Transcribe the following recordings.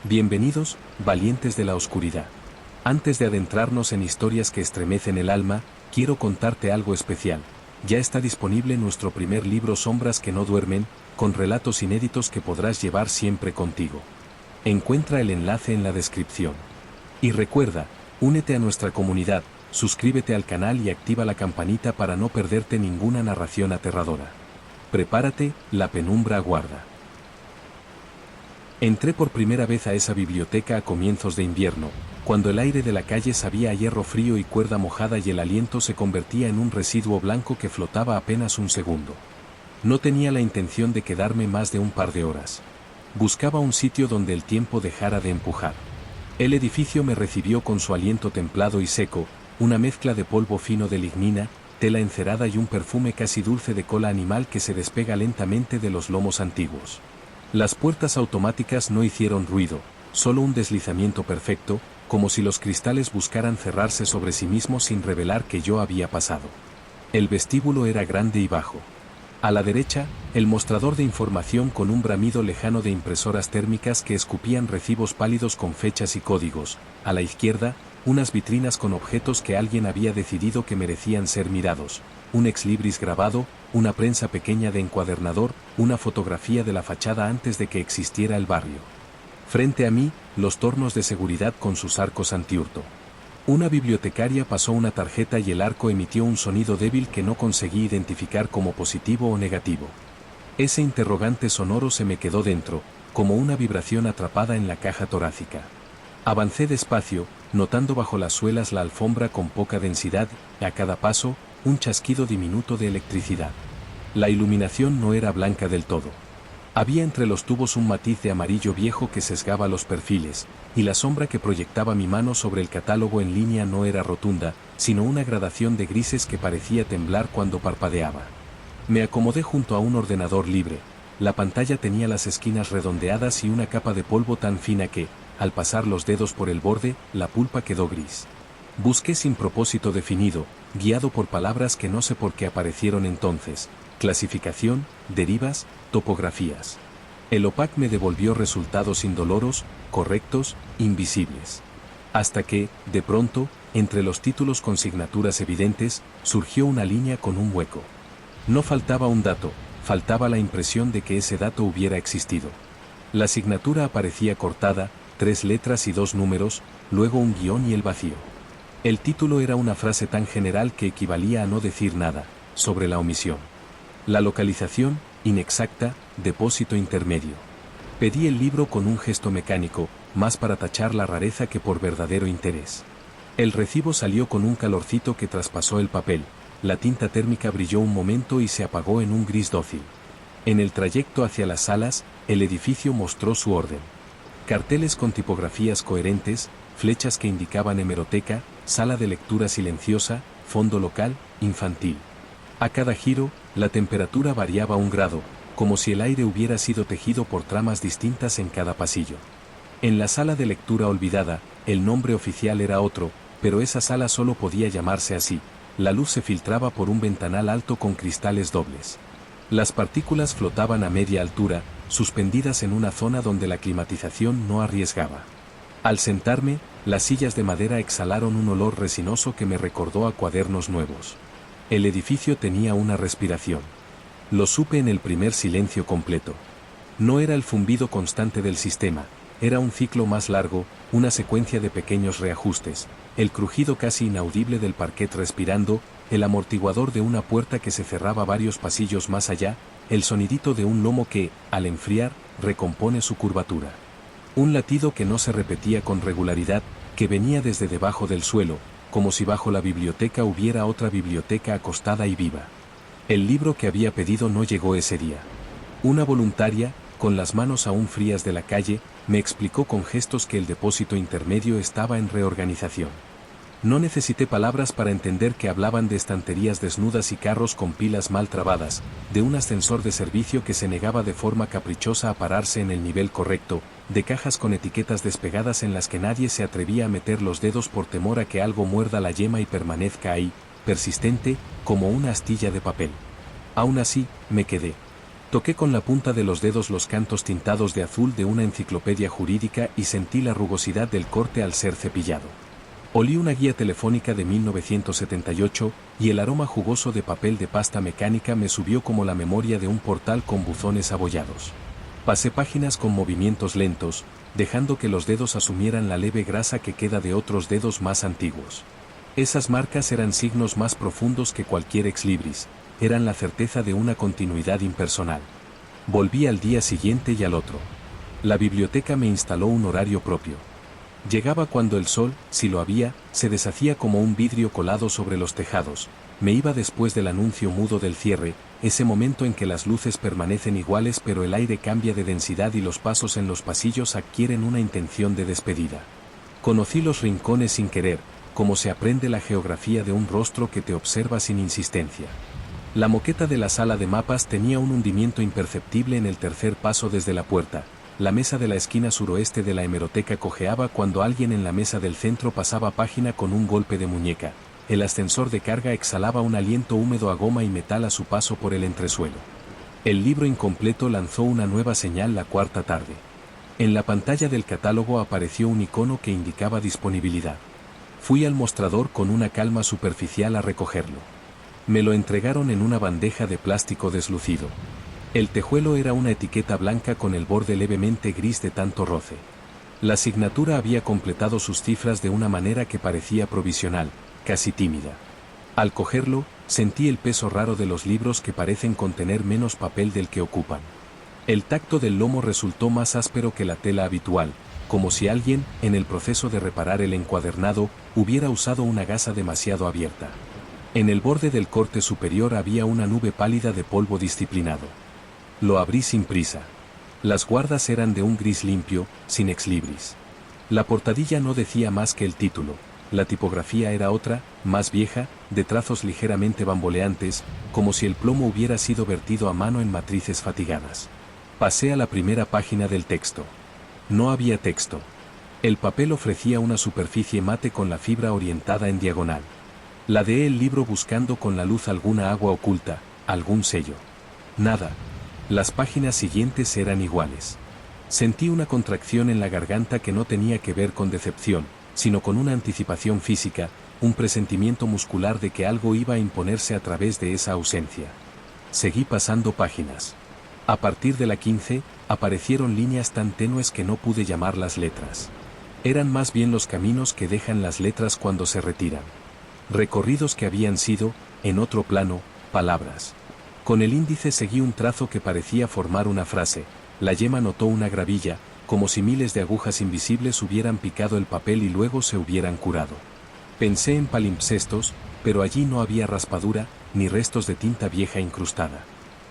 Bienvenidos, valientes de la oscuridad. Antes de adentrarnos en historias que estremecen el alma, quiero contarte algo especial. Ya está disponible nuestro primer libro Sombras que no duermen, con relatos inéditos que podrás llevar siempre contigo. Encuentra el enlace en la descripción. Y recuerda, únete a nuestra comunidad, suscríbete al canal y activa la campanita para no perderte ninguna narración aterradora. Prepárate, la penumbra aguarda. Entré por primera vez a esa biblioteca a comienzos de invierno, cuando el aire de la calle sabía a hierro frío y cuerda mojada y el aliento se convertía en un residuo blanco que flotaba apenas un segundo. No tenía la intención de quedarme más de un par de horas. Buscaba un sitio donde el tiempo dejara de empujar. El edificio me recibió con su aliento templado y seco, una mezcla de polvo fino de lignina, tela encerada y un perfume casi dulce de cola animal que se despega lentamente de los lomos antiguos. Las puertas automáticas no hicieron ruido, solo un deslizamiento perfecto, como si los cristales buscaran cerrarse sobre sí mismos sin revelar que yo había pasado. El vestíbulo era grande y bajo. A la derecha, el mostrador de información con un bramido lejano de impresoras térmicas que escupían recibos pálidos con fechas y códigos. A la izquierda, unas vitrinas con objetos que alguien había decidido que merecían ser mirados. Un ex libris grabado, una prensa pequeña de encuadernador, una fotografía de la fachada antes de que existiera el barrio. Frente a mí, los tornos de seguridad con sus arcos antihurto. Una bibliotecaria pasó una tarjeta y el arco emitió un sonido débil que no conseguí identificar como positivo o negativo. Ese interrogante sonoro se me quedó dentro, como una vibración atrapada en la caja torácica. Avancé despacio, notando bajo las suelas la alfombra con poca densidad, y a cada paso, un chasquido diminuto de electricidad. La iluminación no era blanca del todo. Había entre los tubos un matiz de amarillo viejo que sesgaba los perfiles, y la sombra que proyectaba mi mano sobre el catálogo en línea no era rotunda, sino una gradación de grises que parecía temblar cuando parpadeaba. Me acomodé junto a un ordenador libre. La pantalla tenía las esquinas redondeadas y una capa de polvo tan fina que, al pasar los dedos por el borde, la pulpa quedó gris. Busqué sin propósito definido, guiado por palabras que no sé por qué aparecieron entonces: clasificación, derivas, topografías. El OPAC me devolvió resultados indoloros, correctos, invisibles. Hasta que, de pronto, entre los títulos con signaturas evidentes, surgió una línea con un hueco. No faltaba un dato, faltaba la impresión de que ese dato hubiera existido. La signatura aparecía cortada, 3 letras y 2 números, luego un guión y el vacío. El título era una frase tan general que equivalía a no decir nada, sobre la omisión. La localización, inexacta, depósito intermedio. Pedí el libro con un gesto mecánico, más para tachar la rareza que por verdadero interés. El recibo salió con un calorcito que traspasó el papel, la tinta térmica brilló un momento y se apagó en un gris dócil. En el trayecto hacia las salas, el edificio mostró su orden. Carteles con tipografías coherentes, flechas que indicaban hemeroteca, sala de lectura silenciosa, fondo local, infantil. A cada giro, la temperatura variaba 1 grado, como si el aire hubiera sido tejido por tramas distintas en cada pasillo. En la sala de lectura olvidada, el nombre oficial era otro, pero esa sala solo podía llamarse así. La luz se filtraba por un ventanal alto con cristales dobles. Las partículas flotaban a media altura, suspendidas en una zona donde la climatización no arriesgaba. Al sentarme, las sillas de madera exhalaron un olor resinoso que me recordó a cuadernos nuevos. El edificio tenía una respiración. Lo supe en el primer silencio completo. No era el zumbido constante del sistema, era un ciclo más largo, una secuencia de pequeños reajustes, el crujido casi inaudible del parquet respirando, el amortiguador de una puerta que se cerraba varios pasillos más allá, el sonidito de un lomo que, al enfriar, recompone su curvatura. Un latido que no se repetía con regularidad, que venía desde debajo del suelo, como si bajo la biblioteca hubiera otra biblioteca acostada y viva. El libro que había pedido no llegó ese día. Una voluntaria, con las manos aún frías de la calle, me explicó con gestos que el depósito intermedio estaba en reorganización. No necesité palabras para entender que hablaban de estanterías desnudas y carros con pilas mal trabadas, de un ascensor de servicio que se negaba de forma caprichosa a pararse en el nivel correcto, de cajas con etiquetas despegadas en las que nadie se atrevía a meter los dedos por temor a que algo muerda la yema y permanezca ahí, persistente, como una astilla de papel. Aún así, me quedé. Toqué con la punta de los dedos los cantos tintados de azul de una enciclopedia jurídica y sentí la rugosidad del corte al ser cepillado. Olí una guía telefónica de 1978 y el aroma jugoso de papel de pasta mecánica me subió como la memoria de un portal con buzones abollados. Pasé páginas con movimientos lentos, dejando que los dedos asumieran la leve grasa que queda de otros dedos más antiguos. Esas marcas eran signos más profundos que cualquier ex libris, eran la certeza de una continuidad impersonal. Volví al día siguiente y al otro. La biblioteca me instaló un horario propio. Llegaba cuando el sol, si lo había, se deshacía como un vidrio colado sobre los tejados. Me iba después del anuncio mudo del cierre, ese momento en que las luces permanecen iguales pero el aire cambia de densidad y los pasos en los pasillos adquieren una intención de despedida. Conocí los rincones sin querer, como se aprende la geografía de un rostro que te observa sin insistencia. La moqueta de la sala de mapas tenía un hundimiento imperceptible en el tercer paso desde la puerta. La mesa de la esquina suroeste de la hemeroteca cojeaba cuando alguien en la mesa del centro pasaba página con un golpe de muñeca. El ascensor de carga exhalaba un aliento húmedo a goma y metal a su paso por el entresuelo. El libro incompleto lanzó una nueva señal la cuarta tarde. En la pantalla del catálogo apareció un icono que indicaba disponibilidad. Fui al mostrador con una calma superficial a recogerlo. Me lo entregaron en una bandeja de plástico deslucido. El tejuelo era una etiqueta blanca con el borde levemente gris de tanto roce. La signatura había completado sus cifras de una manera que parecía provisional, casi tímida. Al cogerlo, sentí el peso raro de los libros que parecen contener menos papel del que ocupan. El tacto del lomo resultó más áspero que la tela habitual, como si alguien, en el proceso de reparar el encuadernado, hubiera usado una gasa demasiado abierta. En el borde del corte superior había una nube pálida de polvo disciplinado. Lo abrí sin prisa. Las guardas eran de un gris limpio, sin ex libris. La portadilla no decía más que el título. La tipografía era otra, más vieja, de trazos ligeramente bamboleantes, como si el plomo hubiera sido vertido a mano en matrices fatigadas. Pasé a la primera página del texto. No había texto. El papel ofrecía una superficie mate con la fibra orientada en diagonal. Ladeé el libro buscando con la luz alguna agua oculta, algún sello. Nada. Las páginas siguientes eran iguales. Sentí una contracción en la garganta que no tenía que ver con decepción, sino con una anticipación física, un presentimiento muscular de que algo iba a imponerse a través de esa ausencia. Seguí pasando páginas. A partir de la 15, aparecieron líneas tan tenues que no pude llamarlas letras. Eran más bien los caminos que dejan las letras cuando se retiran. Recorridos que habían sido, en otro plano, palabras. Con el índice seguí un trazo que parecía formar una frase. La yema notó una gravilla, como si miles de agujas invisibles hubieran picado el papel y luego se hubieran curado. Pensé en palimpsestos, pero allí no había raspadura, ni restos de tinta vieja incrustada.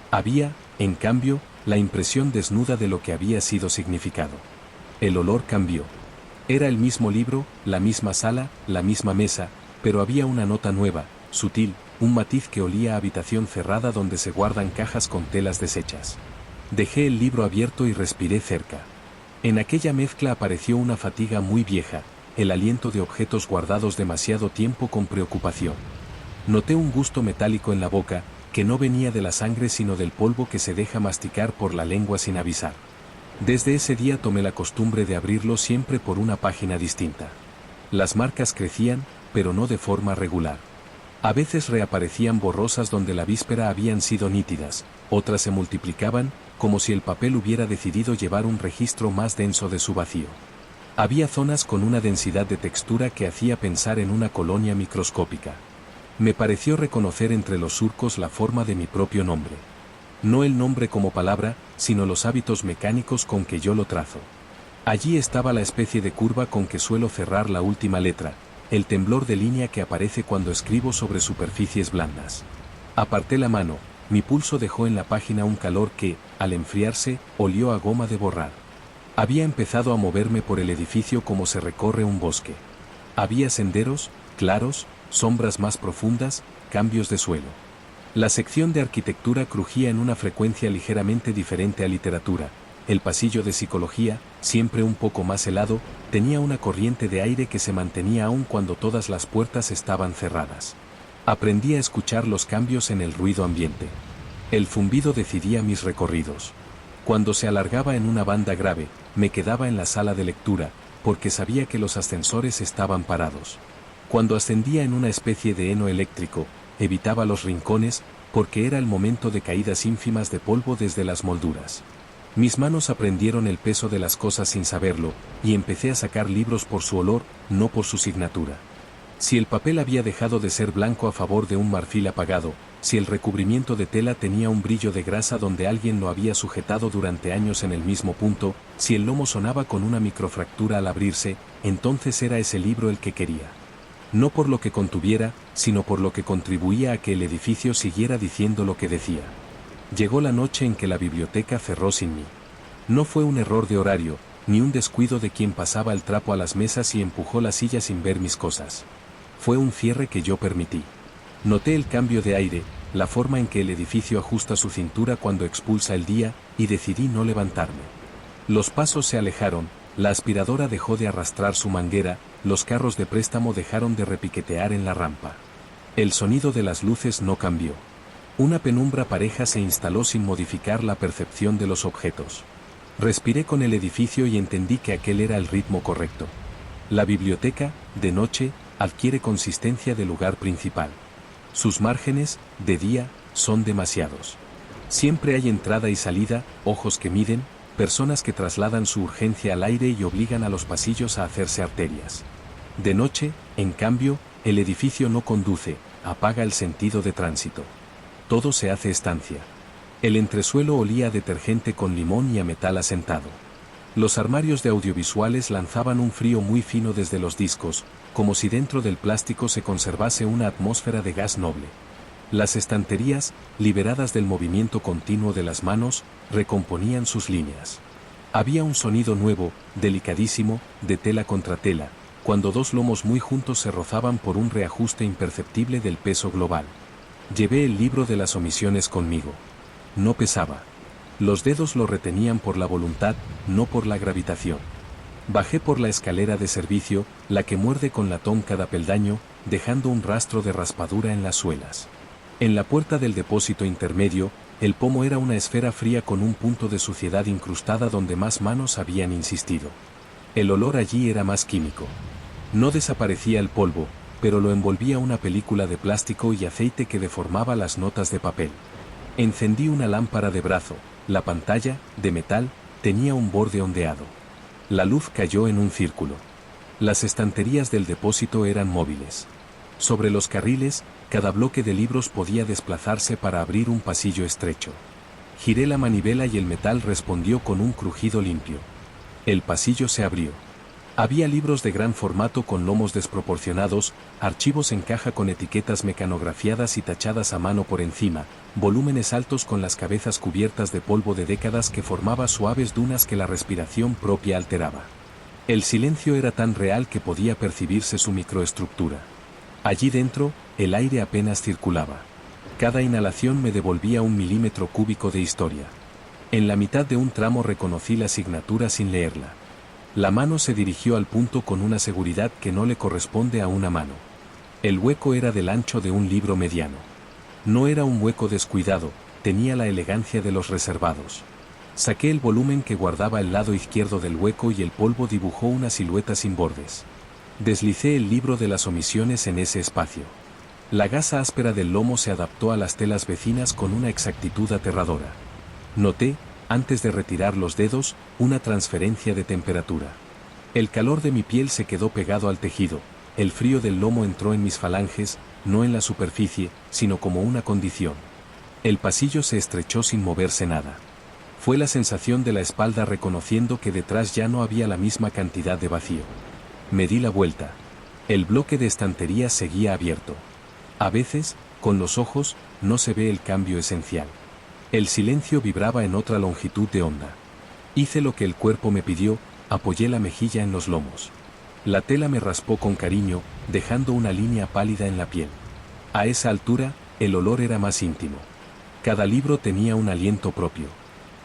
Había, en cambio, la impresión desnuda de lo que había sido significado. El olor cambió. Era el mismo libro, la misma sala, la misma mesa, pero había una nota nueva, sutil, un matiz que olía a habitación cerrada donde se guardan cajas con telas deshechas. Dejé el libro abierto y respiré cerca. En aquella mezcla apareció una fatiga muy vieja, el aliento de objetos guardados demasiado tiempo con preocupación. Noté un gusto metálico en la boca, que no venía de la sangre sino del polvo que se deja masticar por la lengua sin avisar. Desde ese día tomé la costumbre de abrirlo siempre por una página distinta. Las marcas crecían, pero no de forma regular. A veces reaparecían borrosas donde la víspera habían sido nítidas, otras se multiplicaban, como si el papel hubiera decidido llevar un registro más denso de su vacío. Había zonas con una densidad de textura que hacía pensar en una colonia microscópica. Me pareció reconocer entre los surcos la forma de mi propio nombre. No el nombre como palabra, sino los hábitos mecánicos con que yo lo trazo. Allí estaba la especie de curva con que suelo cerrar la última letra, el temblor de línea que aparece cuando escribo sobre superficies blandas. Aparté la mano, mi pulso dejó en la página un calor que, al enfriarse, olió a goma de borrar. Había empezado a moverme por el edificio como se recorre un bosque. Había senderos, claros, sombras más profundas, cambios de suelo. La sección de arquitectura crujía en una frecuencia ligeramente diferente a literatura. El pasillo de psicología, siempre un poco más helado, tenía una corriente de aire que se mantenía aún cuando todas las puertas estaban cerradas. Aprendí a escuchar los cambios en el ruido ambiente. El zumbido decidía mis recorridos. Cuando se alargaba en una banda grave, me quedaba en la sala de lectura, porque sabía que los ascensores estaban parados. Cuando ascendía en una especie de heno eléctrico, evitaba los rincones, porque era el momento de caídas ínfimas de polvo desde las molduras. Mis manos aprendieron el peso de las cosas sin saberlo, y empecé a sacar libros por su olor, no por su signatura. Si el papel había dejado de ser blanco a favor de un marfil apagado, si el recubrimiento de tela tenía un brillo de grasa donde alguien lo había sujetado durante años en el mismo punto, si el lomo sonaba con una microfractura al abrirse, entonces era ese libro el que quería. No por lo que contuviera, sino por lo que contribuía a que el edificio siguiera diciendo lo que decía. Llegó la noche en que la biblioteca cerró sin mí. No fue un error de horario, ni un descuido de quien pasaba el trapo a las mesas y empujó la silla sin ver mis cosas. Fue un cierre que yo permití. Noté el cambio de aire, la forma en que el edificio ajusta su cintura cuando expulsa el día, y decidí no levantarme. Los pasos se alejaron, la aspiradora dejó de arrastrar su manguera, los carros de préstamo dejaron de repiquetear en la rampa. El sonido de las luces no cambió. Una penumbra pareja se instaló sin modificar la percepción de los objetos. Respiré con el edificio y entendí que aquel era el ritmo correcto. La biblioteca, de noche, adquiere consistencia de lugar principal. Sus márgenes, de día, son demasiados. Siempre hay entrada y salida, ojos que miden, personas que trasladan su urgencia al aire y obligan a los pasillos a hacerse arterias. De noche, en cambio, el edificio no conduce, apaga el sentido de tránsito. Todo se hace estancia. El entresuelo olía a detergente con limón y a metal asentado. Los armarios de audiovisuales lanzaban un frío muy fino desde los discos, como si dentro del plástico se conservase una atmósfera de gas noble. Las estanterías, liberadas del movimiento continuo de las manos, recomponían sus líneas. Había un sonido nuevo, delicadísimo, de tela contra tela, cuando dos lomos muy juntos se rozaban por un reajuste imperceptible del peso global. Llevé el libro de las omisiones conmigo. No pesaba. Los dedos lo retenían por la voluntad, no por la gravitación. Bajé por la escalera de servicio, la que muerde con latón cada peldaño, dejando un rastro de raspadura en las suelas. En la puerta del depósito intermedio, el pomo era una esfera fría con un punto de suciedad incrustada donde más manos habían insistido. El olor allí era más químico. No desaparecía el polvo, pero lo envolvía una película de plástico y aceite que deformaba las notas de papel. Encendí una lámpara de brazo, la pantalla, de metal, tenía un borde ondeado. La luz cayó en un círculo. Las estanterías del depósito eran móviles. Sobre los carriles, cada bloque de libros podía desplazarse para abrir un pasillo estrecho. Giré la manivela y el metal respondió con un crujido limpio. El pasillo se abrió. Había libros de gran formato con lomos desproporcionados, archivos en caja con etiquetas mecanografiadas y tachadas a mano por encima, volúmenes altos con las cabezas cubiertas de polvo de décadas que formaba suaves dunas que la respiración propia alteraba. El silencio era tan real que podía percibirse su microestructura. Allí dentro, el aire apenas circulaba. Cada inhalación me devolvía 1 milímetro cúbico de historia. En la mitad de un tramo reconocí la signatura sin leerla. La mano se dirigió al punto con una seguridad que no le corresponde a una mano. El hueco era del ancho de un libro mediano. No era un hueco descuidado, tenía la elegancia de los reservados. Saqué el volumen que guardaba el lado izquierdo del hueco y el polvo dibujó una silueta sin bordes. Deslicé el libro de las omisiones en ese espacio. La gasa áspera del lomo se adaptó a las telas vecinas con una exactitud aterradora. Noté, antes de retirar los dedos, una transferencia de temperatura. El calor de mi piel se quedó pegado al tejido, el frío del lomo entró en mis falanges, no en la superficie, sino como una condición. El pasillo se estrechó sin moverse nada. Fue la sensación de la espalda reconociendo que detrás ya no había la misma cantidad de vacío. Me di la vuelta. El bloque de estanterías seguía abierto. A veces, con los ojos, no se ve el cambio esencial. El silencio vibraba en otra longitud de onda. Hice lo que el cuerpo me pidió, apoyé la mejilla en los lomos. La tela me raspó con cariño, dejando una línea pálida en la piel. A esa altura, el olor era más íntimo. Cada libro tenía un aliento propio.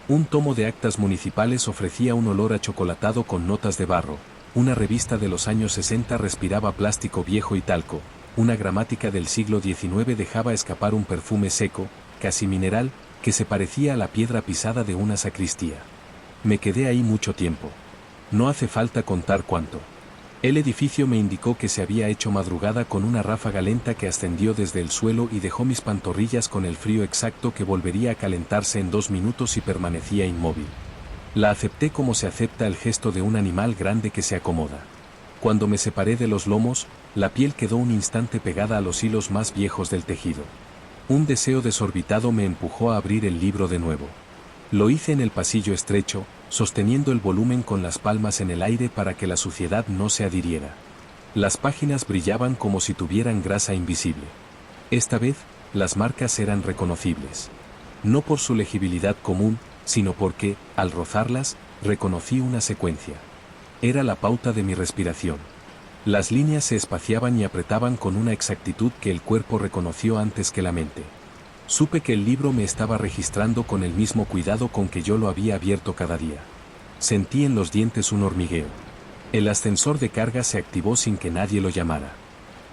Un tomo de actas municipales ofrecía un olor achocolatado con notas de barro, una revista de los años 60 respiraba plástico viejo y talco, una gramática del siglo XIX dejaba escapar un perfume seco, casi mineral, que se parecía a la piedra pisada de una sacristía. Me quedé ahí mucho tiempo. No hace falta contar cuánto. El edificio me indicó que se había hecho madrugada con una ráfaga lenta que ascendió desde el suelo y dejó mis pantorrillas con el frío exacto que volvería a calentarse en 2 minutos y permanecía inmóvil. La acepté como se acepta el gesto de un animal grande que se acomoda. Cuando me separé de los lomos, la piel quedó un instante pegada a los hilos más viejos del tejido. Un deseo desorbitado me empujó a abrir el libro de nuevo. Lo hice en el pasillo estrecho, sosteniendo el volumen con las palmas en el aire para que la suciedad no se adhiriera. Las páginas brillaban como si tuvieran grasa invisible. Esta vez, las marcas eran reconocibles. No por su legibilidad común, sino porque, al rozarlas, reconocí una secuencia. Era la pauta de mi respiración. Las líneas se espaciaban y apretaban con una exactitud que el cuerpo reconoció antes que la mente. Supe que el libro me estaba registrando con el mismo cuidado con que yo lo había abierto cada día. Sentí en los dientes un hormigueo. El ascensor de carga se activó sin que nadie lo llamara.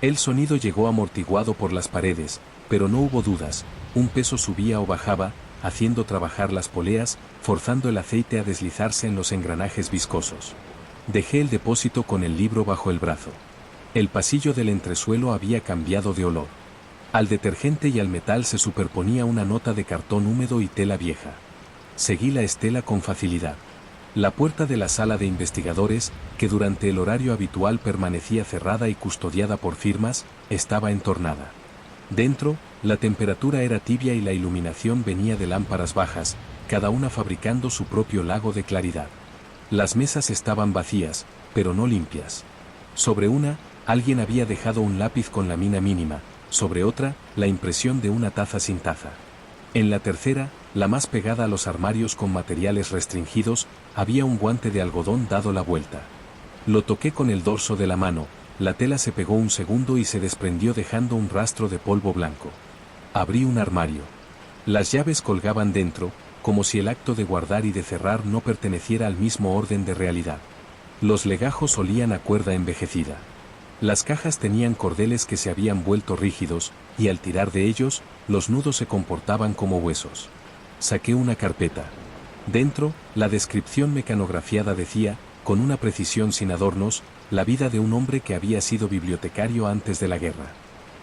El sonido llegó amortiguado por las paredes, pero no hubo dudas, un peso subía o bajaba, haciendo trabajar las poleas, forzando el aceite a deslizarse en los engranajes viscosos. Dejé el depósito con el libro bajo el brazo. El pasillo del entresuelo había cambiado de olor. Al detergente y al metal se superponía una nota de cartón húmedo y tela vieja. Seguí la estela con facilidad. La puerta de la sala de investigadores, que durante el horario habitual permanecía cerrada y custodiada por firmas, estaba entornada. Dentro, la temperatura era tibia y la iluminación venía de lámparas bajas, cada una fabricando su propio lago de claridad. Las mesas estaban vacías, pero no limpias. Sobre una, alguien había dejado un lápiz con la mina mínima, sobre otra, la impresión de una taza sin taza. En la tercera, la más pegada a los armarios con materiales restringidos, había un guante de algodón dado la vuelta. Lo toqué con el dorso de la mano, la tela se pegó un segundo y se desprendió dejando un rastro de polvo blanco. Abrí un armario. Las llaves colgaban dentro, como si el acto de guardar y de cerrar no perteneciera al mismo orden de realidad. Los legajos olían a cuerda envejecida. Las cajas tenían cordeles que se habían vuelto rígidos, y al tirar de ellos, los nudos se comportaban como huesos. Saqué una carpeta. Dentro, la descripción mecanografiada decía, con una precisión sin adornos, la vida de un hombre que había sido bibliotecario antes de la guerra.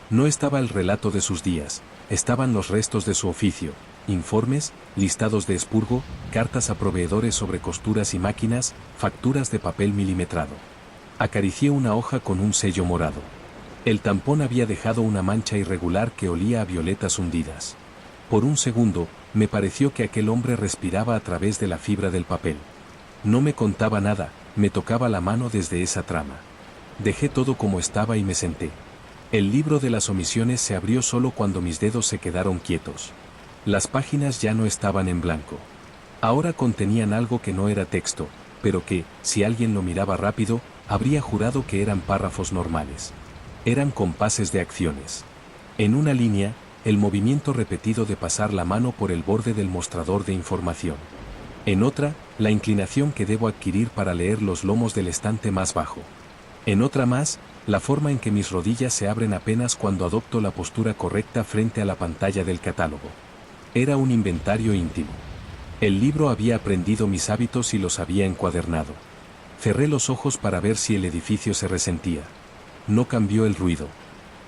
No estaba el relato de sus días, estaban los restos de su oficio, informes, listados de expurgo, cartas a proveedores sobre costuras y máquinas, facturas de papel milimetrado. Acaricié una hoja con un sello morado. El tampón había dejado una mancha irregular que olía a violetas hundidas. Por un segundo, me pareció que aquel hombre respiraba a través de la fibra del papel. No me contaba nada, me tocaba la mano desde esa trama. Dejé todo como estaba y me senté. El libro de las omisiones se abrió solo cuando mis dedos se quedaron quietos. Las páginas ya no estaban en blanco. Ahora contenían algo que no era texto, pero que, si alguien lo miraba rápido, habría jurado que eran párrafos normales. Eran compases de acciones. En una línea, el movimiento repetido de pasar la mano por el borde del mostrador de información. En otra, la inclinación que debo adquirir para leer los lomos del estante más bajo. En otra más, la forma en que mis rodillas se abren apenas cuando adopto la postura correcta frente a la pantalla del catálogo. Era un inventario íntimo. El libro había aprendido mis hábitos y los había encuadernado. Cerré los ojos para ver si el edificio se resentía. No cambió el ruido.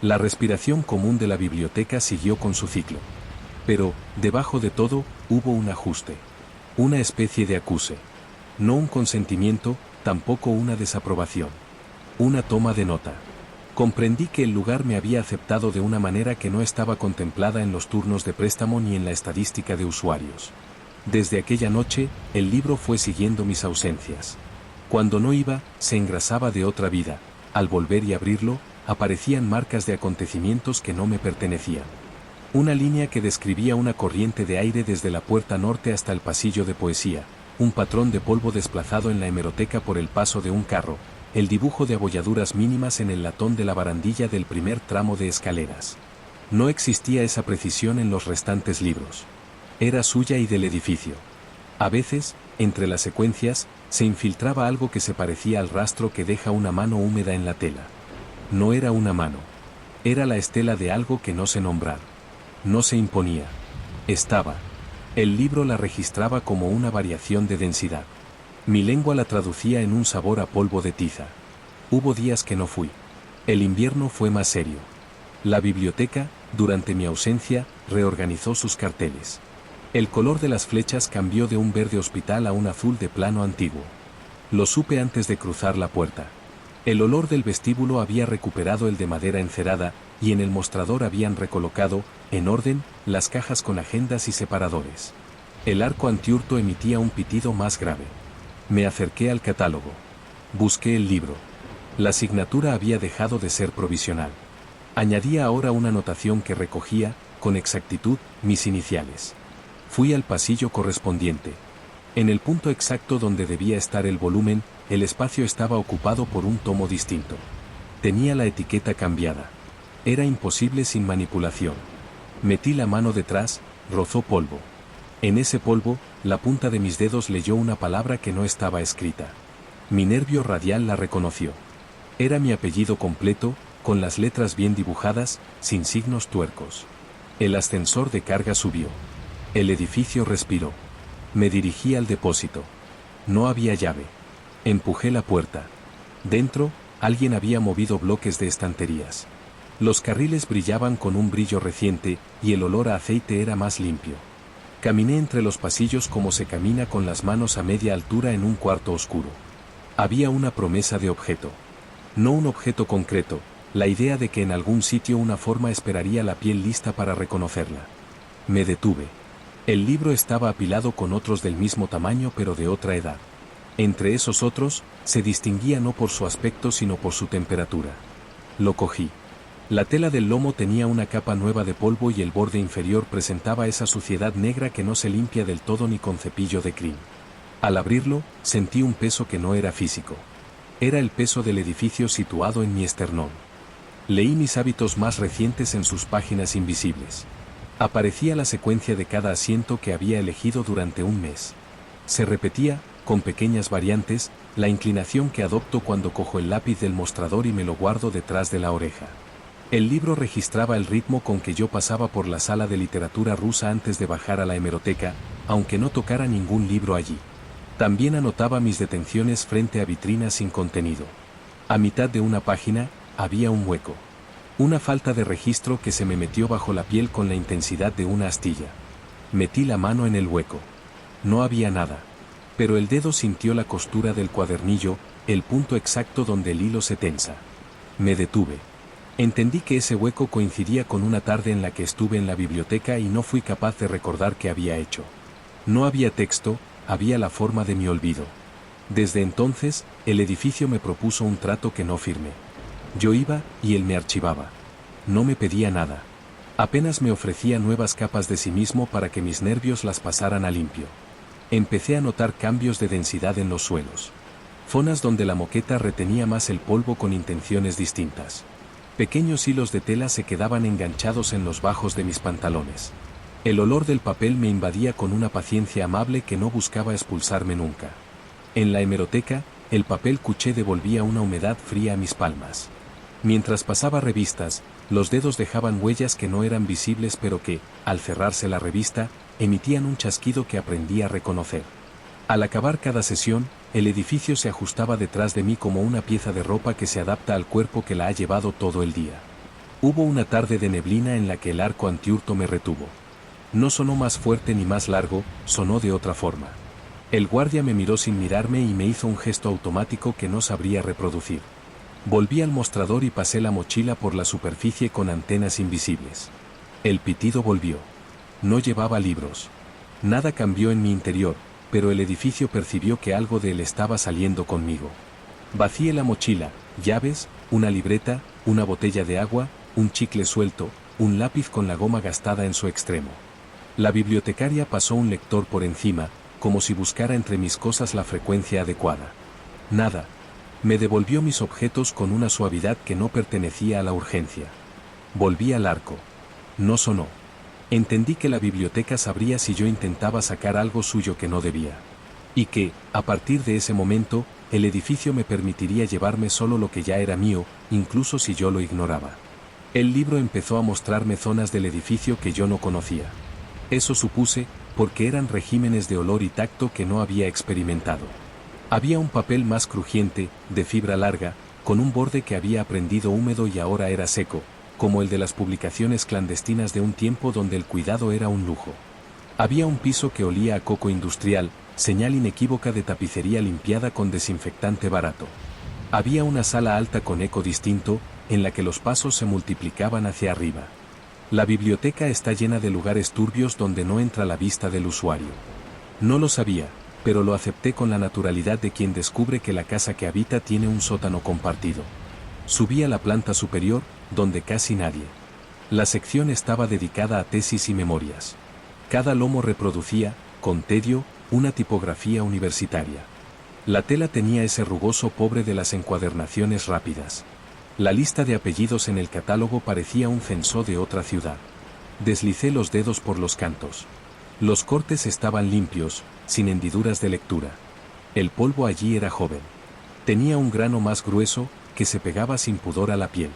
La respiración común de la biblioteca siguió con su ciclo. Pero, debajo de todo, hubo un ajuste. Una especie de acuse. No un consentimiento, tampoco una desaprobación. Una toma de nota. Comprendí que el lugar me había aceptado de una manera que no estaba contemplada en los turnos de préstamo ni en la estadística de usuarios. Desde aquella noche, el libro fue siguiendo mis ausencias. Cuando no iba, se engrasaba de otra vida. Al volver y abrirlo, aparecían marcas de acontecimientos que no me pertenecían. Una línea que describía una corriente de aire desde la puerta norte hasta el pasillo de poesía, un patrón de polvo desplazado en la hemeroteca por el paso de un carro, el dibujo de abolladuras mínimas en el latón de la barandilla del primer tramo de escaleras. No existía esa precisión en los restantes libros. Era suya y del edificio. A veces, entre las secuencias, se infiltraba algo que se parecía al rastro que deja una mano húmeda en la tela. No era una mano. Era la estela de algo que no se nombraba. No se imponía. Estaba. El libro la registraba como una variación de densidad. Mi lengua la traducía en un sabor a polvo de tiza. Hubo días que no fui. El invierno fue más serio. La biblioteca, durante mi ausencia, reorganizó sus carteles. El color de las flechas cambió de un verde hospital a un azul de plano antiguo. Lo supe antes de cruzar la puerta. El olor del vestíbulo había recuperado el de madera encerada, y en el mostrador habían recolocado, en orden, las cajas con agendas y separadores. El arco antihurto emitía un pitido más grave. Me acerqué al catálogo. Busqué el libro. La asignatura había dejado de ser provisional. Añadía ahora una anotación que recogía, con exactitud, mis iniciales. Fui al pasillo correspondiente. En el punto exacto donde debía estar el volumen, el espacio estaba ocupado por un tomo distinto. Tenía la etiqueta cambiada. Era imposible sin manipulación. Metí la mano detrás, rozó polvo. En ese polvo, la punta de mis dedos leyó una palabra que no estaba escrita. Mi nervio radial la reconoció. Era mi apellido completo, con las letras bien dibujadas, sin signos tuercos. El ascensor de carga subió. El edificio respiró. Me dirigí al depósito. No había llave. Empujé la puerta. Dentro, alguien había movido bloques de estanterías. Los carriles brillaban con un brillo reciente, y el olor a aceite era más limpio. Caminé entre los pasillos como se camina con las manos a media altura en un cuarto oscuro. Había una promesa de objeto. No un objeto concreto, la idea de que en algún sitio una forma esperaría la piel lista para reconocerla. Me detuve. El libro estaba apilado con otros del mismo tamaño pero de otra edad. Entre esos otros, se distinguía no por su aspecto sino por su temperatura. Lo cogí. La tela del lomo tenía una capa nueva de polvo y el borde inferior presentaba esa suciedad negra que no se limpia del todo ni con cepillo de crin. Al abrirlo, sentí un peso que no era físico. Era el peso del edificio situado en mi esternón. Leí mis hábitos más recientes en sus páginas invisibles. Aparecía la secuencia de cada asiento que había elegido durante un mes. Se repetía, con pequeñas variantes, la inclinación que adopto cuando cojo el lápiz del mostrador y me lo guardo detrás de la oreja. El libro registraba el ritmo con que yo pasaba por la sala de literatura rusa antes de bajar a la hemeroteca, aunque no tocara ningún libro allí. También anotaba mis detenciones frente a vitrinas sin contenido. A mitad de una página, había un hueco. Una falta de registro que se me metió bajo la piel con la intensidad de una astilla. Metí la mano en el hueco. No había nada. Pero el dedo sintió la costura del cuadernillo, el punto exacto donde el hilo se tensa. Me detuve. Entendí que ese hueco coincidía con una tarde en la que estuve en la biblioteca y no fui capaz de recordar qué había hecho. No había texto, había la forma de mi olvido. Desde entonces, el edificio me propuso un trato que no firmé. Yo iba, y él me archivaba. No me pedía nada. Apenas me ofrecía nuevas capas de sí mismo para que mis nervios las pasaran a limpio. Empecé a notar cambios de densidad en los suelos. Zonas donde la moqueta retenía más el polvo con intenciones distintas. Pequeños hilos de tela se quedaban enganchados en los bajos de mis pantalones. El olor del papel me invadía con una paciencia amable que no buscaba expulsarme nunca. En la hemeroteca, el papel cuché devolvía una humedad fría a mis palmas. Mientras pasaba revistas, los dedos dejaban huellas que no eran visibles pero que, al cerrarse la revista, emitían un chasquido que aprendí a reconocer. Al acabar cada sesión, el edificio se ajustaba detrás de mí como una pieza de ropa que se adapta al cuerpo que la ha llevado todo el día. Hubo una tarde de neblina en la que el arco antihurto me retuvo. No sonó más fuerte ni más largo, sonó de otra forma. El guardia me miró sin mirarme y me hizo un gesto automático que no sabría reproducir. Volví al mostrador y pasé la mochila por la superficie con antenas invisibles. El pitido volvió. No llevaba libros. Nada cambió en mi interior, pero el edificio percibió que algo de él estaba saliendo conmigo. Vacié la mochila, llaves, una libreta, una botella de agua, un chicle suelto, un lápiz con la goma gastada en su extremo. La bibliotecaria pasó un lector por encima, como si buscara entre mis cosas la frecuencia adecuada. Nada. Me devolvió mis objetos con una suavidad que no pertenecía a la urgencia. Volví al arco. No sonó. Entendí que la biblioteca sabría si yo intentaba sacar algo suyo que no debía. Y que, a partir de ese momento, el edificio me permitiría llevarme solo lo que ya era mío, incluso si yo lo ignoraba. El libro empezó a mostrarme zonas del edificio que yo no conocía. Eso supuse, porque eran regímenes de olor y tacto que no había experimentado. Había un papel más crujiente, de fibra larga, con un borde que había aprendido húmedo y ahora era seco, como el de las publicaciones clandestinas de un tiempo donde el cuidado era un lujo. Había un piso que olía a coco industrial, señal inequívoca de tapicería limpiada con desinfectante barato. Había una sala alta con eco distinto, en la que los pasos se multiplicaban hacia arriba. La biblioteca está llena de lugares turbios donde no entra la vista del usuario. No lo sabía, pero lo acepté con la naturalidad de quien descubre que la casa que habita tiene un sótano compartido. Subí a la planta superior, donde casi nadie. La sección estaba dedicada a tesis y memorias. Cada lomo reproducía, con tedio, una tipografía universitaria. La tela tenía ese rugoso pobre de las encuadernaciones rápidas. La lista de apellidos en el catálogo parecía un censo de otra ciudad. Deslicé los dedos por los cantos. Los cortes estaban limpios, sin hendiduras de lectura. El polvo allí era joven. Tenía un grano más grueso, que se pegaba sin pudor a la piel.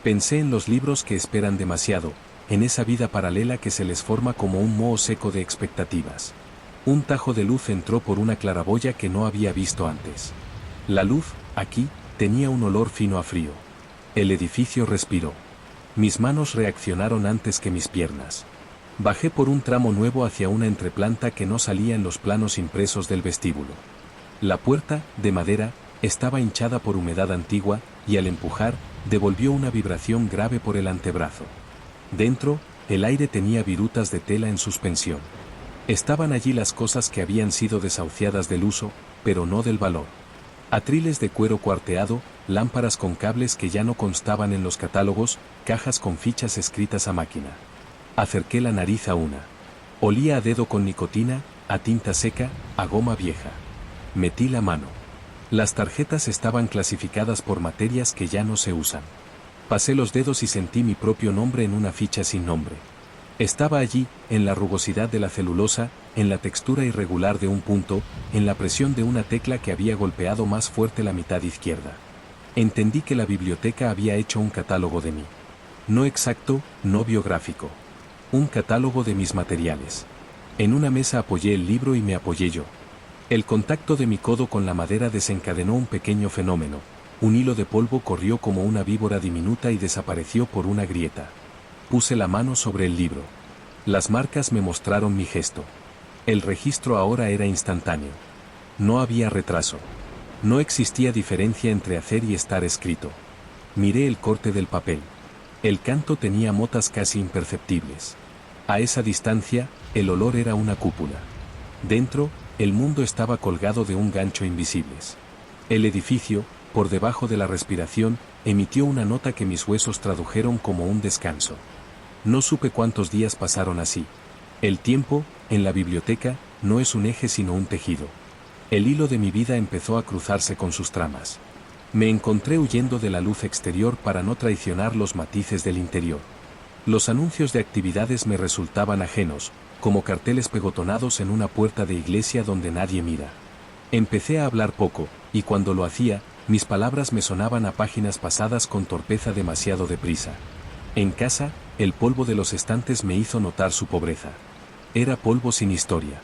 Pensé en los libros que esperan demasiado, en esa vida paralela que se les forma como un moho seco de expectativas. Un tajo de luz entró por una claraboya que no había visto antes. La luz, aquí, tenía un olor fino a frío. El edificio respiró. Mis manos reaccionaron antes que mis piernas. Bajé por un tramo nuevo hacia una entreplanta que no salía en los planos impresos del vestíbulo. La puerta, de madera, estaba hinchada por humedad antigua, y al empujar, devolvió una vibración grave por el antebrazo. Dentro, el aire tenía virutas de tela en suspensión. Estaban allí las cosas que habían sido desahuciadas del uso, pero no del valor. Atriles de cuero cuarteado, lámparas con cables que ya no constaban en los catálogos, cajas con fichas escritas a máquina. Acerqué la nariz a una. Olía a dedo con nicotina, a tinta seca, a goma vieja. Metí la mano. Las tarjetas estaban clasificadas por materias que ya no se usan. Pasé los dedos y sentí mi propio nombre en una ficha sin nombre. Estaba allí, en la rugosidad de la celulosa, en la textura irregular de un punto, en la presión de una tecla que había golpeado más fuerte la mitad izquierda. Entendí que la biblioteca había hecho un catálogo de mí. No exacto, no biográfico. Un catálogo de mis materiales. En una mesa apoyé el libro y me apoyé yo. El contacto de mi codo con la madera desencadenó un pequeño fenómeno. Un hilo de polvo corrió como una víbora diminuta y desapareció por una grieta. Puse la mano sobre el libro. Las marcas me mostraron mi gesto. El registro ahora era instantáneo. No había retraso. No existía diferencia entre hacer y estar escrito. Miré el corte del papel. El canto tenía motas casi imperceptibles. A esa distancia, el olor era una cúpula. Dentro, el mundo estaba colgado de un gancho invisibles. El edificio, por debajo de la respiración, emitió una nota que mis huesos tradujeron como un descanso. No supe cuántos días pasaron así. El tiempo, en la biblioteca, no es un eje sino un tejido. El hilo de mi vida empezó a cruzarse con sus tramas. Me encontré huyendo de la luz exterior para no traicionar los matices del interior. Los anuncios de actividades me resultaban ajenos, como carteles pegotonados en una puerta de iglesia donde nadie mira. Empecé a hablar poco, y cuando lo hacía, mis palabras me sonaban a páginas pasadas con torpeza demasiado deprisa. En casa, el polvo de los estantes me hizo notar su pobreza. Era polvo sin historia.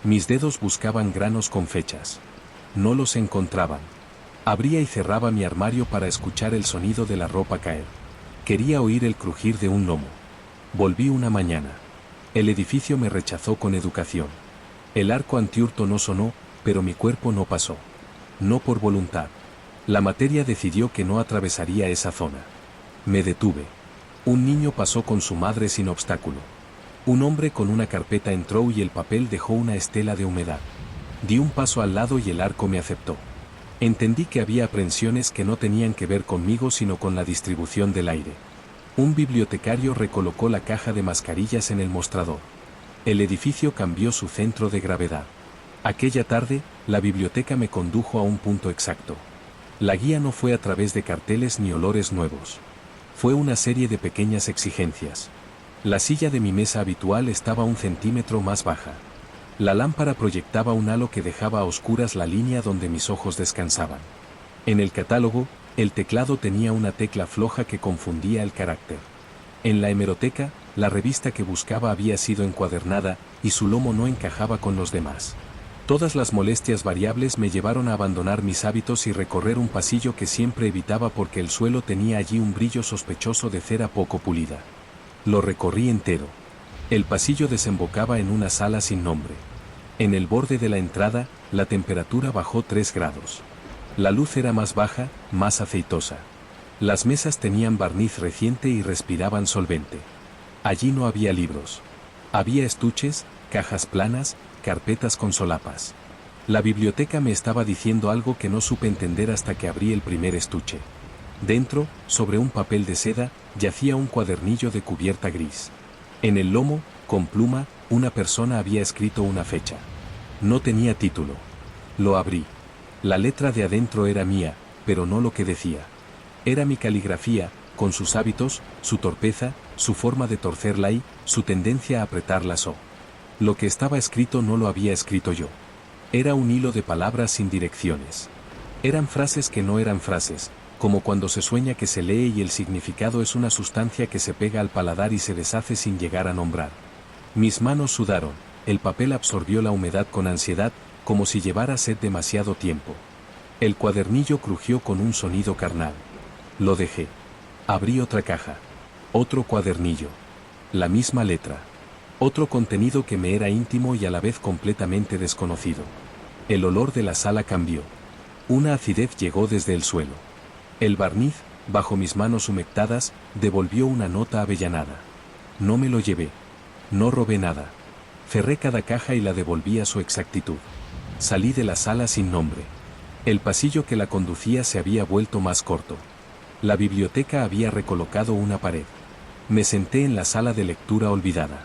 Mis dedos buscaban granos con fechas. No los encontraban. Abría y cerraba mi armario para escuchar el sonido de la ropa caer. Quería oír el crujir de un lomo. Volví una mañana. El edificio me rechazó con educación. El arco antihurto no sonó, pero mi cuerpo no pasó. No por voluntad. La materia decidió que no atravesaría esa zona. Me detuve. Un niño pasó con su madre sin obstáculo. Un hombre con una carpeta entró y el papel dejó una estela de humedad. Di un paso al lado y el arco me aceptó. Entendí que había aprensiones que no tenían que ver conmigo sino con la distribución del aire. Un bibliotecario recolocó la caja de mascarillas en el mostrador. El edificio cambió su centro de gravedad. Aquella tarde, la biblioteca me condujo a un punto exacto. La guía no fue a través de carteles ni olores nuevos. Fue una serie de pequeñas exigencias. La silla de mi mesa habitual estaba 1 centímetro más baja. La lámpara proyectaba un halo que dejaba a oscuras la línea donde mis ojos descansaban. En el catálogo, el teclado tenía una tecla floja que confundía el carácter. En la hemeroteca, la revista que buscaba había sido encuadernada, y su lomo no encajaba con los demás. Todas las molestias variables me llevaron a abandonar mis hábitos y recorrer un pasillo que siempre evitaba porque el suelo tenía allí un brillo sospechoso de cera poco pulida. Lo recorrí entero. El pasillo desembocaba en una sala sin nombre. En el borde de la entrada, la temperatura bajó 3 grados. La luz era más baja, más aceitosa. Las mesas tenían barniz reciente y respiraban solvente. Allí no había libros. Había estuches, cajas planas, carpetas con solapas. La biblioteca me estaba diciendo algo que no supe entender hasta que abrí el primer estuche. Dentro, sobre un papel de seda, yacía un cuadernillo de cubierta gris. En el lomo, con pluma, una persona había escrito una fecha. No tenía título. Lo abrí. La letra de adentro era mía, pero no lo que decía. Era mi caligrafía, con sus hábitos, su torpeza, su forma de torcer la I, su tendencia a apretar las O. Lo que estaba escrito no lo había escrito yo. Era un hilo de palabras sin direcciones. Eran frases que no eran frases, como cuando se sueña que se lee y el significado es una sustancia que se pega al paladar y se deshace sin llegar a nombrar. Mis manos sudaron, el papel absorbió la humedad con ansiedad, como si llevara sed demasiado tiempo. El cuadernillo crujió con un sonido carnal. Lo dejé. Abrí otra caja. Otro cuadernillo. La misma letra. Otro contenido que me era íntimo y a la vez completamente desconocido. El olor de la sala cambió. Una acidez llegó desde el suelo. El barniz, bajo mis manos humectadas, devolvió una nota avellanada. No me lo llevé. No robé nada. Cerré cada caja y la devolví a su exactitud. Salí de la sala sin nombre. El pasillo que la conducía se había vuelto más corto. La biblioteca había recolocado una pared. Me senté en la sala de lectura olvidada.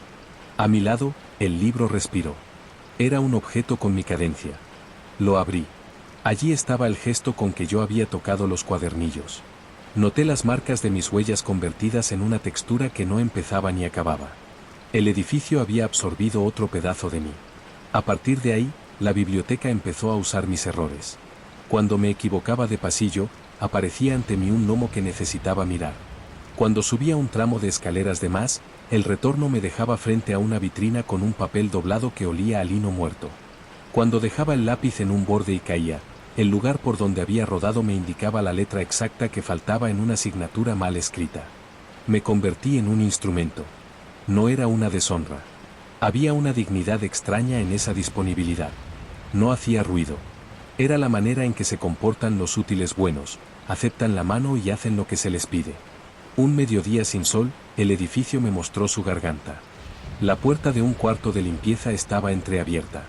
A mi lado, el libro respiró. Era un objeto con mi cadencia. Lo abrí. Allí estaba el gesto con que yo había tocado los cuadernillos. Noté las marcas de mis huellas convertidas en una textura que no empezaba ni acababa. El edificio había absorbido otro pedazo de mí. A partir de ahí, la biblioteca empezó a usar mis errores. Cuando me equivocaba de pasillo, aparecía ante mí un lomo que necesitaba mirar. Cuando subía un tramo de escaleras de más, el retorno me dejaba frente a una vitrina con un papel doblado que olía a lino muerto. Cuando dejaba el lápiz en un borde y caía, el lugar por donde había rodado me indicaba la letra exacta que faltaba en una asignatura mal escrita. Me convertí en un instrumento. No era una deshonra. Había una dignidad extraña en esa disponibilidad. No hacía ruido. Era la manera en que se comportan los útiles buenos, aceptan la mano y hacen lo que se les pide. Un mediodía sin sol, el edificio me mostró su garganta. La puerta de un cuarto de limpieza estaba entreabierta.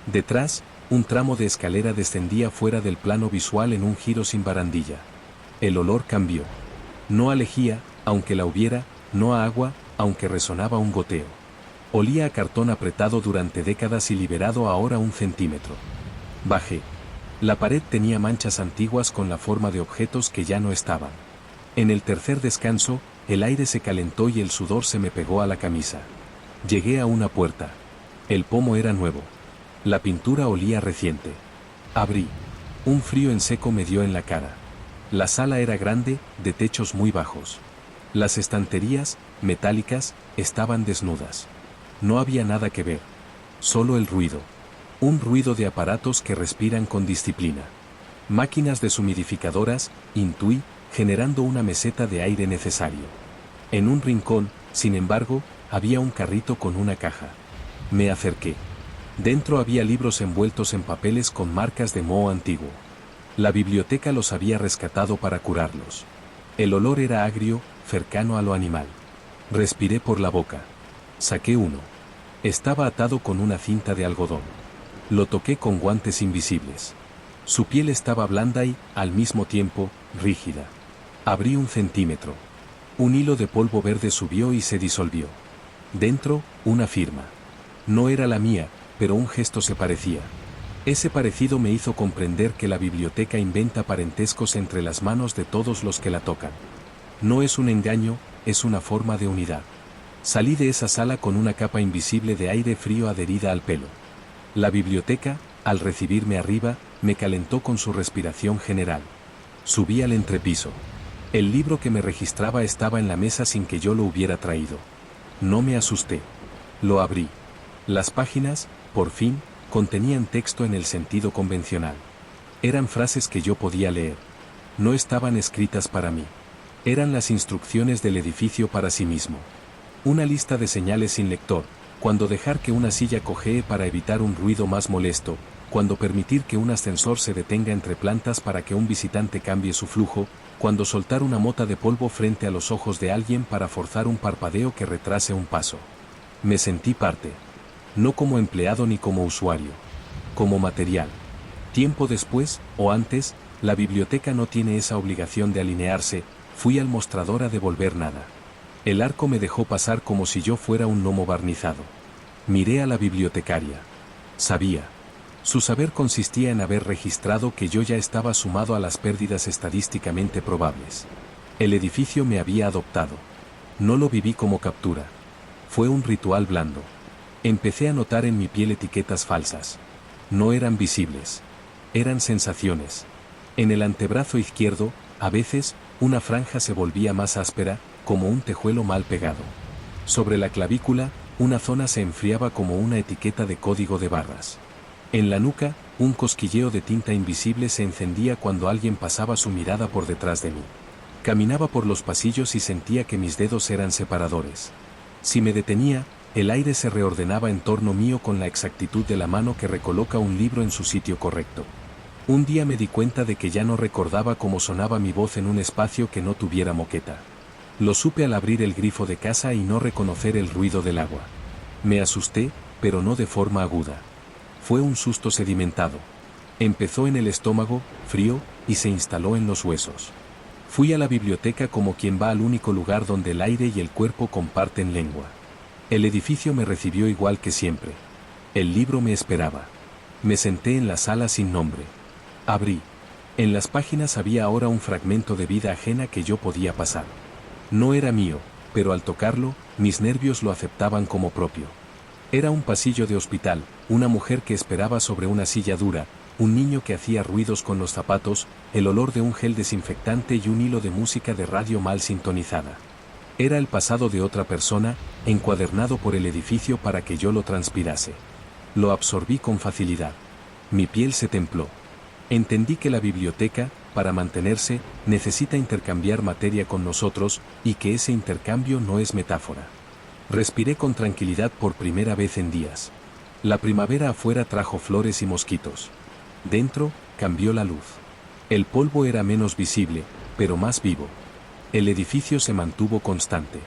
Detrás, un tramo de escalera descendía fuera del plano visual en un giro sin barandilla. El olor cambió. No a lejía, aunque la hubiera, no a agua, aunque resonaba un goteo. Olía a cartón apretado durante décadas y liberado ahora 1 centímetro. Bajé. La pared tenía manchas antiguas con la forma de objetos que ya no estaban. En el tercer descanso, el aire se calentó y el sudor se me pegó a la camisa. Llegué a una puerta. El pomo era nuevo. La pintura olía reciente. Abrí. Un frío en seco me dio en la cara. La sala era grande, de techos muy bajos. Las estanterías, metálicas, estaban desnudas. No había nada que ver. Solo el ruido. Un ruido de aparatos que respiran con disciplina. Máquinas deshumidificadoras, intuí, generando una meseta de aire necesario. En un rincón, sin embargo, había un carrito con una caja. Me acerqué. Dentro había libros envueltos en papeles con marcas de moho antiguo. La biblioteca los había rescatado para curarlos. El olor era agrio, cercano a lo animal. Respiré por la boca. Saqué uno. Estaba atado con una cinta de algodón. Lo toqué con guantes invisibles. Su piel estaba blanda y, al mismo tiempo, rígida. Abrí 1 centímetro. Un hilo de polvo verde subió y se disolvió. Dentro, una firma. No era la mía, pero un gesto se parecía. Ese parecido me hizo comprender que la biblioteca inventa parentescos entre las manos de todos los que la tocan. No es un engaño, es una forma de unidad. Salí de esa sala con una capa invisible de aire frío adherida al pelo. La biblioteca, al recibirme arriba, me calentó con su respiración general. Subí al entrepiso. El libro que me registraba estaba en la mesa sin que yo lo hubiera traído. No me asusté. Lo abrí. Las páginas, por fin, contenían texto en el sentido convencional. Eran frases que yo podía leer. No estaban escritas para mí. Eran las instrucciones del edificio para sí mismo. Una lista de señales sin lector, cuando dejar que una silla cojee para evitar un ruido más molesto, cuando permitir que un ascensor se detenga entre plantas para que un visitante cambie su flujo, cuando soltar una mota de polvo frente a los ojos de alguien para forzar un parpadeo que retrase un paso. Me sentí parte. No como empleado ni como usuario. Como material. Tiempo después, o antes, la biblioteca no tiene esa obligación de alinearse, fui al mostrador a devolver nada. El arco me dejó pasar como si yo fuera un gnomo barnizado. Miré a la bibliotecaria. Sabía. Su saber consistía en haber registrado que yo ya estaba sumado a las pérdidas estadísticamente probables. El edificio me había adoptado. No lo viví como captura. Fue un ritual blando. Empecé a notar en mi piel etiquetas falsas. No eran visibles. Eran sensaciones. En el antebrazo izquierdo, a veces, una franja se volvía más áspera, como un tejuelo mal pegado. Sobre la clavícula, una zona se enfriaba como una etiqueta de código de barras. En la nuca, un cosquilleo de tinta invisible se encendía cuando alguien pasaba su mirada por detrás de mí. Caminaba por los pasillos y sentía que mis dedos eran separadores. Si me detenía, el aire se reordenaba en torno mío con la exactitud de la mano que recoloca un libro en su sitio correcto. Un día me di cuenta de que ya no recordaba cómo sonaba mi voz en un espacio que no tuviera moqueta. Lo supe al abrir el grifo de casa y no reconocer el ruido del agua. Me asusté, pero no de forma aguda. Fue un susto sedimentado. Empezó en el estómago, frío, y se instaló en los huesos. Fui a la biblioteca como quien va al único lugar donde el aire y el cuerpo comparten lengua. El edificio me recibió igual que siempre. El libro me esperaba. Me senté en la sala sin nombre. Abrí. En las páginas había ahora un fragmento de vida ajena que yo podía pasar. No era mío, pero al tocarlo, mis nervios lo aceptaban como propio. Era un pasillo de hospital, una mujer que esperaba sobre una silla dura, un niño que hacía ruidos con los zapatos, el olor de un gel desinfectante y un hilo de música de radio mal sintonizada. Era el pasado de otra persona, encuadernado por el edificio para que yo lo transpirase. Lo absorbí con facilidad. Mi piel se templó. Entendí que la biblioteca, para mantenerse, necesita intercambiar materia con nosotros, y que ese intercambio no es metáfora. Respiré con tranquilidad por primera vez en días. La primavera afuera trajo flores y mosquitos. Dentro, cambió la luz. El polvo era menos visible, pero más vivo. El edificio se mantuvo constante.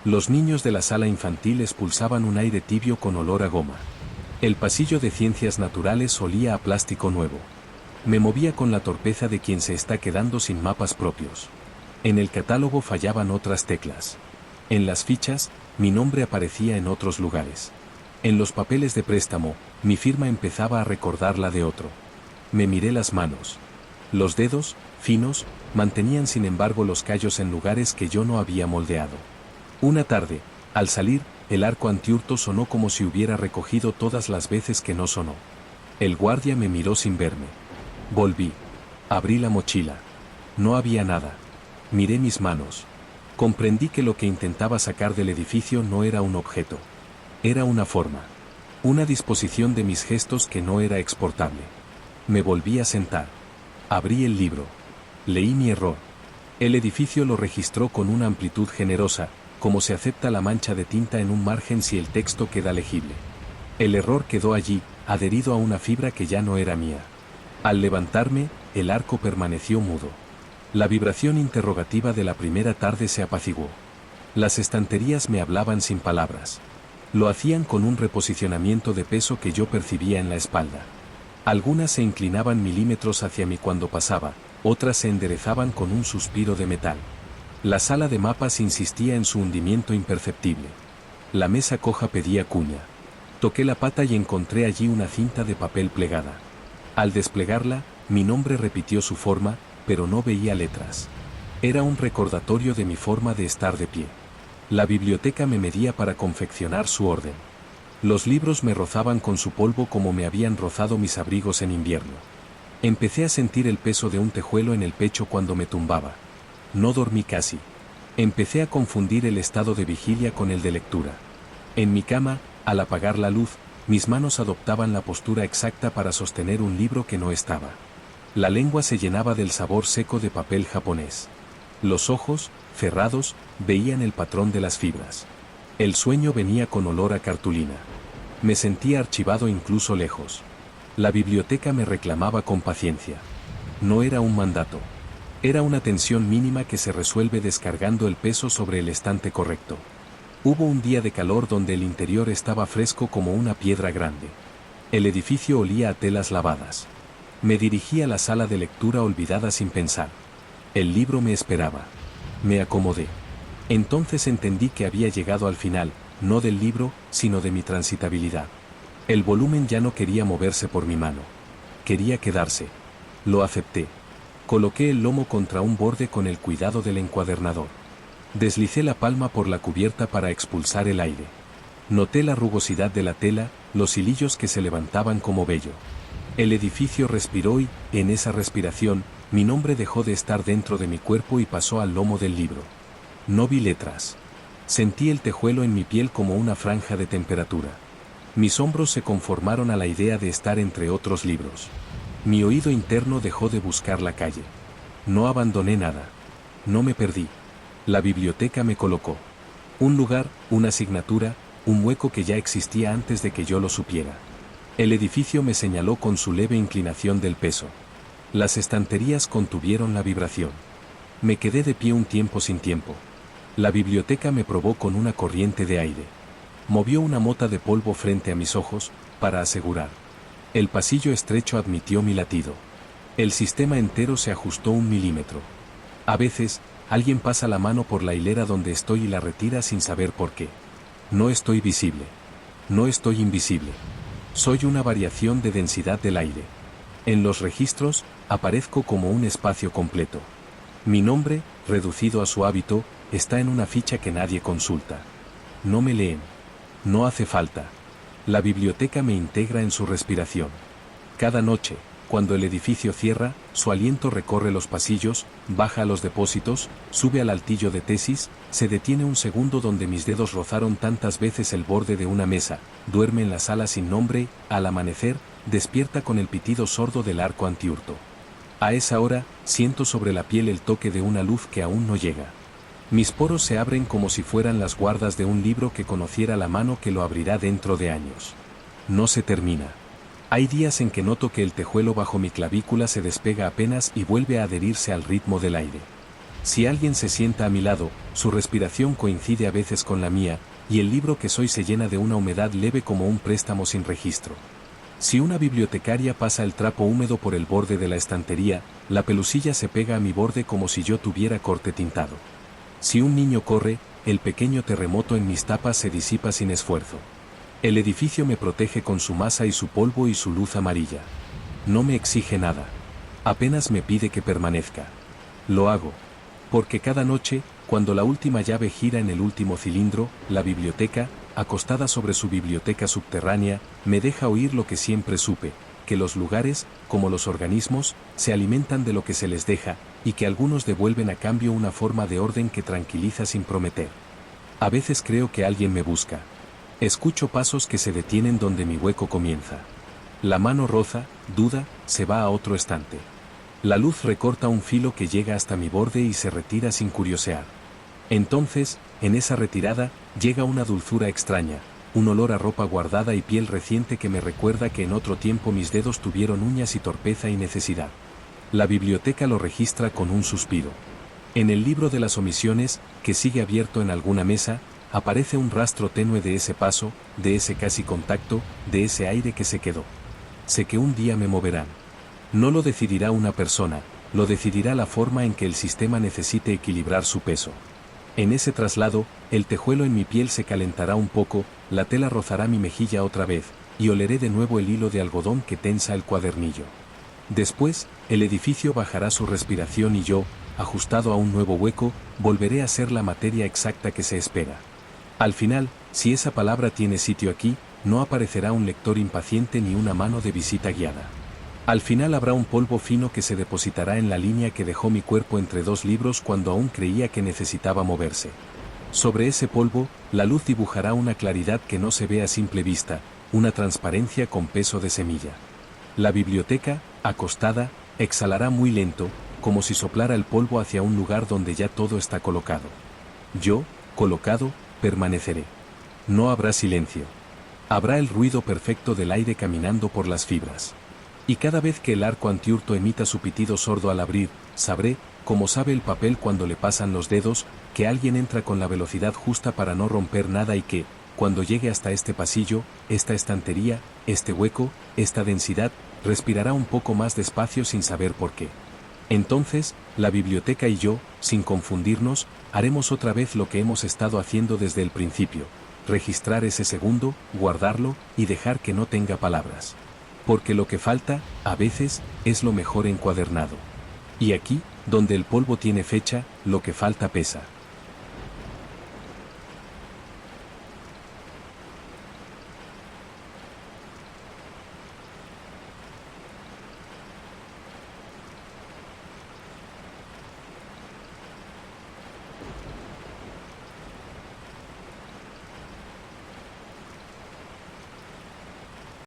Los niños de la sala infantil expulsaban un aire tibio con olor a goma. El pasillo de ciencias naturales olía a plástico nuevo. Me movía con la torpeza de quien se está quedando sin mapas propios. En el catálogo fallaban otras teclas. En las fichas, mi nombre aparecía en otros lugares. En los papeles de préstamo, mi firma empezaba a recordar la de otro. Me miré las manos. Los dedos, finos, mantenían sin embargo los callos en lugares que yo no había moldeado. Una tarde, al salir, el arco antiurto sonó como si hubiera recogido todas las veces que no sonó. El guardia me miró sin verme. Volví. Abrí la mochila. No había nada. Miré mis manos. Comprendí que lo que intentaba sacar del edificio no era un objeto. Era una forma. Una disposición de mis gestos que no era exportable. Me volví a sentar. Abrí el libro. Leí mi error. El edificio lo registró con una amplitud generosa, como se acepta la mancha de tinta en un margen si el texto queda legible. El error quedó allí, adherido a una fibra que ya no era mía. Al levantarme, el arco permaneció mudo. La vibración interrogativa de la primera tarde se apaciguó. Las estanterías me hablaban sin palabras. Lo hacían con un reposicionamiento de peso que yo percibía en la espalda. Algunas se inclinaban milímetros hacia mí cuando pasaba, otras se enderezaban con un suspiro de metal. La sala de mapas insistía en su hundimiento imperceptible. La mesa coja pedía cuña. Toqué la pata y encontré allí una cinta de papel plegada. Al desplegarla, mi nombre repitió su forma, pero no veía letras. Era un recordatorio de mi forma de estar de pie. La biblioteca me medía para confeccionar su orden. Los libros me rozaban con su polvo como me habían rozado mis abrigos en invierno. Empecé a sentir el peso de un tejuelo en el pecho cuando me tumbaba. No dormí casi. Empecé a confundir el estado de vigilia con el de lectura. En mi cama, al apagar la luz, mis manos adoptaban la postura exacta para sostener un libro que no estaba. La lengua se llenaba del sabor seco de papel japonés. Los ojos, cerrados, veían el patrón de las fibras. El sueño venía con olor a cartulina. Me sentía archivado incluso lejos. La biblioteca me reclamaba con paciencia. No era un mandato. Era una tensión mínima que se resuelve descargando el peso sobre el estante correcto. Hubo un día de calor donde el interior estaba fresco como una piedra grande. El edificio olía a telas lavadas. Me dirigí a la sala de lectura olvidada sin pensar. El libro me esperaba. Me acomodé. Entonces entendí que había llegado al final, no del libro, sino de mi transitabilidad. El volumen ya no quería moverse por mi mano. Quería quedarse. Lo acepté. Coloqué el lomo contra un borde con el cuidado del encuadernador. Deslicé la palma por la cubierta para expulsar el aire. Noté la rugosidad de la tela, los hilillos que se levantaban como vello. El edificio respiró y, en esa respiración, mi nombre dejó de estar dentro de mi cuerpo y pasó al lomo del libro. No vi letras. Sentí el tejuelo en mi piel como una franja de temperatura. Mis hombros se conformaron a la idea de estar entre otros libros. Mi oído interno dejó de buscar la calle. No abandoné nada. No me perdí. La biblioteca me colocó. Un lugar, una asignatura, un hueco que ya existía antes de que yo lo supiera. El edificio me señaló con su leve inclinación del peso. Las estanterías contuvieron la vibración. Me quedé de pie un tiempo sin tiempo. La biblioteca me probó con una corriente de aire. Movió una mota de polvo frente a mis ojos, para asegurar. El pasillo estrecho admitió mi latido. El sistema entero se ajustó 1 milímetro. A veces, alguien pasa la mano por la hilera donde estoy y la retira sin saber por qué. No estoy visible. No estoy invisible. Soy una variación de densidad del aire. En los registros, aparezco como un espacio completo. Mi nombre, reducido a su hábito, está en una ficha que nadie consulta. No me leen. No hace falta. La biblioteca me integra en su respiración. Cada noche, cuando el edificio cierra, su aliento recorre los pasillos, baja a los depósitos, sube al altillo de tesis, se detiene un segundo donde mis dedos rozaron tantas veces el borde de una mesa, duerme en la sala sin nombre, al amanecer, despierta con el pitido sordo del arco antihurto. A esa hora, siento sobre la piel el toque de una luz que aún no llega. Mis poros se abren como si fueran las guardas de un libro que conociera la mano que lo abrirá dentro de años. No se termina. Hay días en que noto que el tejuelo bajo mi clavícula se despega apenas y vuelve a adherirse al ritmo del aire. Si alguien se sienta a mi lado, su respiración coincide a veces con la mía, y el libro que soy se llena de una humedad leve como un préstamo sin registro. Si una bibliotecaria pasa el trapo húmedo por el borde de la estantería, la pelusilla se pega a mi borde como si yo tuviera corte tintado. Si un niño corre, el pequeño terremoto en mis tapas se disipa sin esfuerzo. El edificio me protege con su masa y su polvo y su luz amarilla. No me exige nada. Apenas me pide que permanezca. Lo hago. Porque cada noche, cuando la última llave gira en el último cilindro, la biblioteca, acostada sobre su biblioteca subterránea, me deja oír lo que siempre supe, que los lugares, como los organismos, se alimentan de lo que se les deja, y que algunos devuelven a cambio una forma de orden que tranquiliza sin prometer. A veces creo que alguien me busca. Escucho pasos que se detienen donde mi hueco comienza. La mano roza, duda, se va a otro estante. La luz recorta un filo que llega hasta mi borde y se retira sin curiosear. Entonces, en esa retirada, llega una dulzura extraña, un olor a ropa guardada y piel reciente que me recuerda que en otro tiempo mis dedos tuvieron uñas y torpeza y necesidad. La biblioteca lo registra con un suspiro. En el libro de las omisiones, que sigue abierto en alguna mesa, aparece un rastro tenue de ese paso, de ese casi contacto, de ese aire que se quedó. Sé que un día me moverán. No lo decidirá una persona, lo decidirá la forma en que el sistema necesite equilibrar su peso. En ese traslado, el tejuelo en mi piel se calentará un poco, la tela rozará mi mejilla otra vez, y oleré de nuevo el hilo de algodón que tensa el cuadernillo. Después, el edificio bajará su respiración y yo, ajustado a un nuevo hueco, volveré a ser la materia exacta que se espera. Al final, si esa palabra tiene sitio aquí, no aparecerá un lector impaciente ni una mano de visita guiada. Al final habrá un polvo fino que se depositará en la línea que dejó mi cuerpo entre dos libros cuando aún creía que necesitaba moverse. Sobre ese polvo, la luz dibujará una claridad que no se ve a simple vista, una transparencia con peso de semilla. La biblioteca, acostada, exhalará muy lento, como si soplara el polvo hacia un lugar donde ya todo está colocado. Yo, colocado, permaneceré. No habrá silencio. Habrá el ruido perfecto del aire caminando por las fibras. Y cada vez que el arco antiurto emita su pitido sordo al abrir, sabré, como sabe el papel cuando le pasan los dedos, que alguien entra con la velocidad justa para no romper nada y que, cuando llegue hasta este pasillo, esta estantería, este hueco, esta densidad, respirará un poco más despacio sin saber por qué. Entonces, la biblioteca y yo, sin confundirnos, haremos otra vez lo que hemos estado haciendo desde el principio: registrar ese segundo, guardarlo y dejar que no tenga palabras. Porque lo que falta, a veces, es lo mejor encuadernado. Y aquí, donde el polvo tiene fecha, lo que falta pesa.